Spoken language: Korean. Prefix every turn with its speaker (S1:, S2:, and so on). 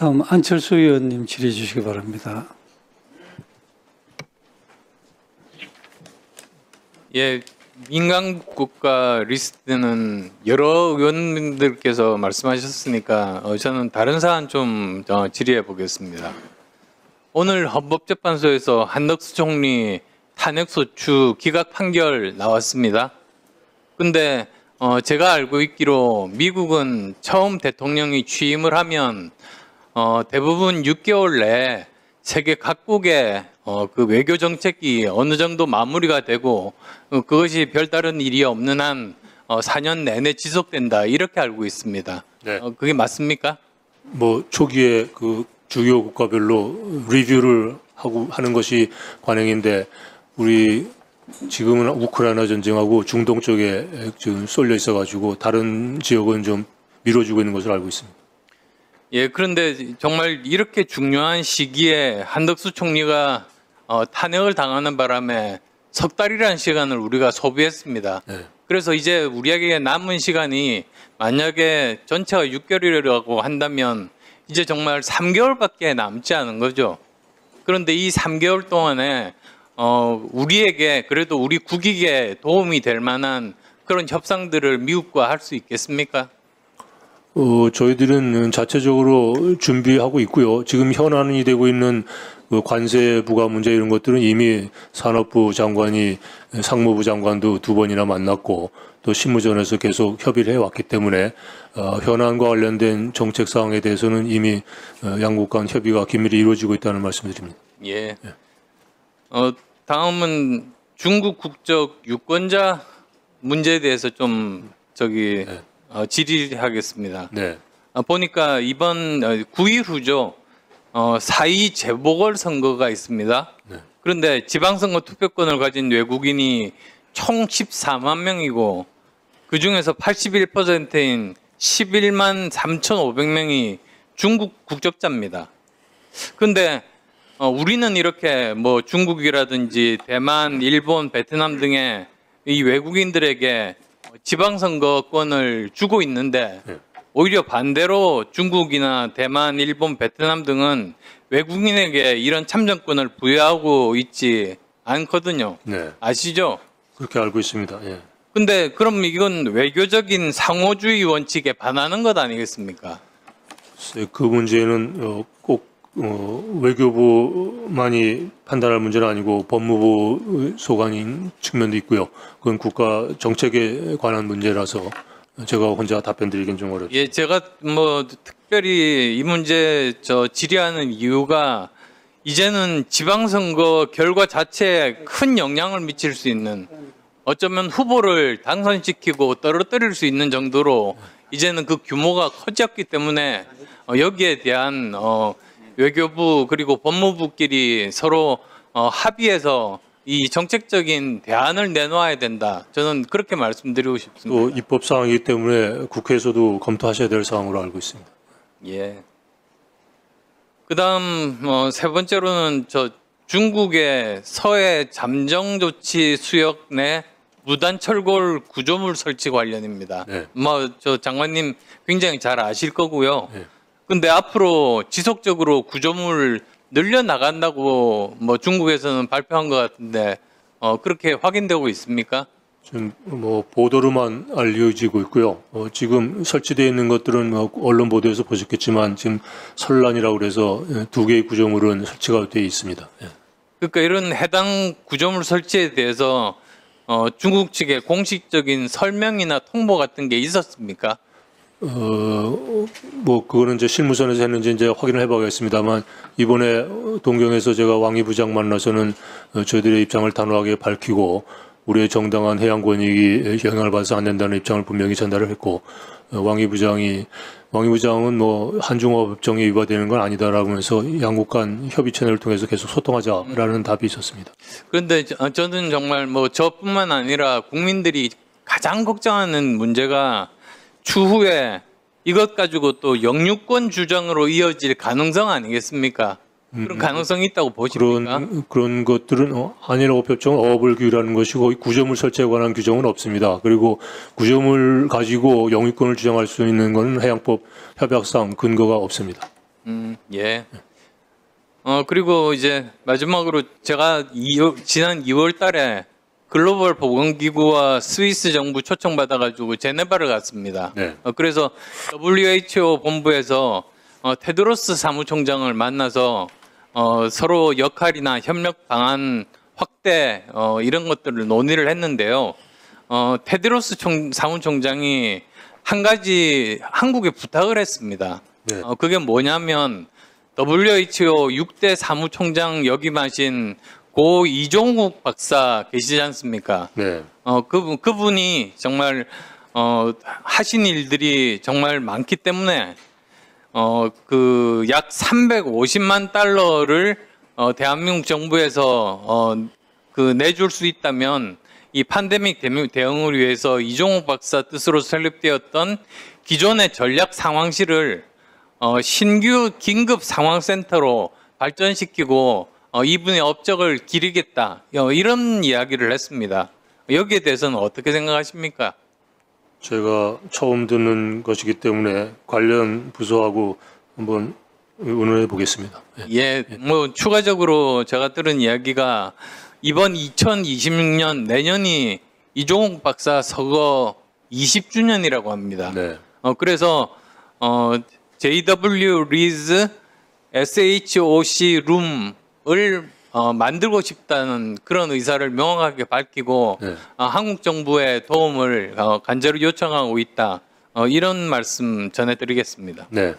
S1: 다음 안철수 의원님 질의해 주시기 바랍니다.
S2: 예, 민간국가 리스트는 여러 의원님들께서 말씀하셨으니까 저는 다른 사안 좀 질의해 보겠습니다. 오늘 헌법재판소에서 한덕수 총리 탄핵소추 기각 판결 나왔습니다. 근데 제가 알고 있기로 미국은 처음 대통령이 취임을 하면 대부분 6개월 내에 세계 각국의 그 외교 정책이 어느 정도 마무리가 되고 그것이 별다른 일이 없는 한 4년 내내 지속된다 이렇게 알고 있습니다.
S3: 네.
S2: 그게 맞습니까?
S3: 뭐 초기에 그 주요 국가별로 리뷰를 하는 것이 관행인데 우리 지금은 우크라이나 전쟁하고 중동 쪽에 지금 쏠려 있어가지고 다른 지역은 좀 미뤄지고 있는 것으로 알고 있습니다.
S2: 예, 그런데 정말 이렇게 중요한 시기에 한덕수 총리가 탄핵을 당하는 바람에 석 달이라는 시간을 우리가 소비했습니다.
S3: 네.
S2: 그래서 이제 우리에게 남은 시간이 만약에 전체가 6개월이라고 한다면 이제 정말 3개월밖에 남지 않은 거죠. 그런데 이 3개월 동안에 우리에게 그래도 우리 국익에 도움이 될 만한 그런 협상들을 미국과 할 수 있겠습니까?
S3: 저희들은 자체적으로 준비하고 있고요. 지금 현안이 되고 있는 그 관세 부과 문제 이런 것들은 이미 산업부 장관이 상무부 장관도 2번이나 만났고 또 실무전에서 계속 협의를 해왔기 때문에 현안과 관련된 정책 사항에 대해서는 이미 양국 간 협의가 긴밀히 이루어지고 있다는 말씀드립니다.
S2: 예. 다음은 중국 국적 유권자 문제에 대해서 좀
S3: 네.
S2: 질의하겠습니다.
S3: 네.
S2: 보니까 이번 9일 후죠. 4.2 재보궐선거가 있습니다.
S3: 네.
S2: 그런데 지방선거 투표권을 가진 외국인이 총 14만 명이고 그중에서 81%인 11만 3,500명이 중국 국적자입니다. 그런데 우리는 이렇게 뭐 중국이라든지 대만, 일본, 베트남 등의 이 외국인들에게 지방선거권을 주고 있는데
S3: 네.
S2: 오히려 반대로 중국이나 대만, 일본, 베트남 등은 외국인에게 이런 참정권을 부여하고 있지 않거든요.
S3: 네.
S2: 아시죠?
S3: 그렇게 알고 있습니다. 예.
S2: 근데 그럼 이건 외교적인 상호주의 원칙에 반하는 것 아니겠습니까?
S3: 그 문제는 꼭 외교부만이 판단할 문제는 아니고 법무부 소관인 측면도 있고요. 그건 국가 정책에 관한 문제라서 제가 혼자 답변드리긴 좀 어렵습니다.
S2: 예, 제가 뭐 특별히 이 문제 질의하는 이유가 이제는 지방선거 결과 자체에 큰 영향을 미칠 수 있는 어쩌면 후보를 당선시키고 떨어뜨릴 수 있는 정도로 이제는 그 규모가 커졌기 때문에 여기에 대한 외교부 그리고 법무부끼리 서로 합의해서 이 정책적인 대안을 내놓아야 된다. 저는 그렇게 말씀드리고 싶습니다.
S3: 또 입법 사항이기 때문에 국회에서도 검토하셔야 될 사항으로 알고 있습니다.
S2: 예. 그다음 세 번째로는 중국의 서해 잠정 조치 수역 내 무단 철골 구조물 설치 관련입니다.
S3: 네.
S2: 장관님 굉장히 잘 아실 거고요.
S3: 네.
S2: 근데 앞으로 지속적으로 구조물 늘려 나간다고 중국에서는 발표한 것 같은데 그렇게 확인되고 있습니까?
S3: 지금 보도로만 알려지고 있고요. 지금 설치되어 있는 것들은 언론 보도에서 보셨겠지만 지금 설란이라고 그래서 2개의 구조물은 설치가 되어 있습니다. 예.
S2: 그러니까 이런 해당 구조물 설치에 대해서 중국 측의 공식적인 설명이나 통보 같은 게 있었습니까?
S3: 그거는 이제 실무선에서 했는지 이제 확인을 해봐야겠습니다만 이번에 동경에서 제가 왕이 부장 만나서는 저희들의 입장을 단호하게 밝히고 우리의 정당한 해양 권익이 영향을 받아서 안 된다는 입장을 분명히 전달을 했고 왕이 부장은 한중업협정에 위반되는 건 아니다라고 하면서 양국 간 협의 채널을 통해서 계속 소통하자라는 답이 있었습니다.
S2: 그런데 저는 정말 저뿐만 아니라 국민들이 가장 걱정하는 문제가 추후에 이것 가지고 또 영유권 주장으로 이어질 가능성 아니겠습니까? 그런 가능성이 있다고 보십니까?
S3: 그런 것들은 한일업 협정은 어업을 규율하는 것이고 구조물 설치에 관한 규정은 없습니다. 그리고 구조물 가지고 영유권을 주장할 수 있는 것은 해양법 협약상 근거가 없습니다.
S2: 예. 그리고 이제 마지막으로 제가 지난 2월 달에 글로벌 보건기구와 스위스 정부 초청받아가지고 제네바를 갔습니다.
S3: 네.
S2: 그래서 WHO 본부에서 테드로스 사무총장을 만나서 서로 역할이나 협력 방안 확대 이런 것들을 논의를 했는데요. 테드로스 사무총장이 한 가지 한국에 부탁을 했습니다.
S3: 네.
S2: 그게 뭐냐면 WHO 6대 사무총장 역임하신 고 이종욱 박사 계시지 않습니까?
S3: 네.
S2: 그분이 정말 하신 일들이 정말 많기 때문에 그 약 350만 달러를 대한민국 정부에서 그 내줄 수 있다면 이 팬데믹 대응을 위해서 이종욱 박사 뜻으로 설립되었던 기존의 전략 상황실을 신규 긴급 상황센터로 발전시키고 이분의 업적을 기리겠다 이런 이야기를 했습니다. 여기에 대해서는 어떻게 생각하십니까?
S3: 제가 처음 듣는 것이기 때문에 관련 부서하고 한번 의논해 보겠습니다.
S2: 예, 뭐 추가적으로 제가 들은 이야기가 이번 2026년 내년이 이종욱 박사 서거 20주년이라고 합니다.
S3: 네.
S2: 그래서 JW 리즈 SHOC 룸을 만들고 싶다는 그런 의사를 명확하게 밝히고
S3: 네.
S2: 한국 정부의 도움을 간절히 요청하고 있다. 이런 말씀 전해드리겠습니다.
S3: 네.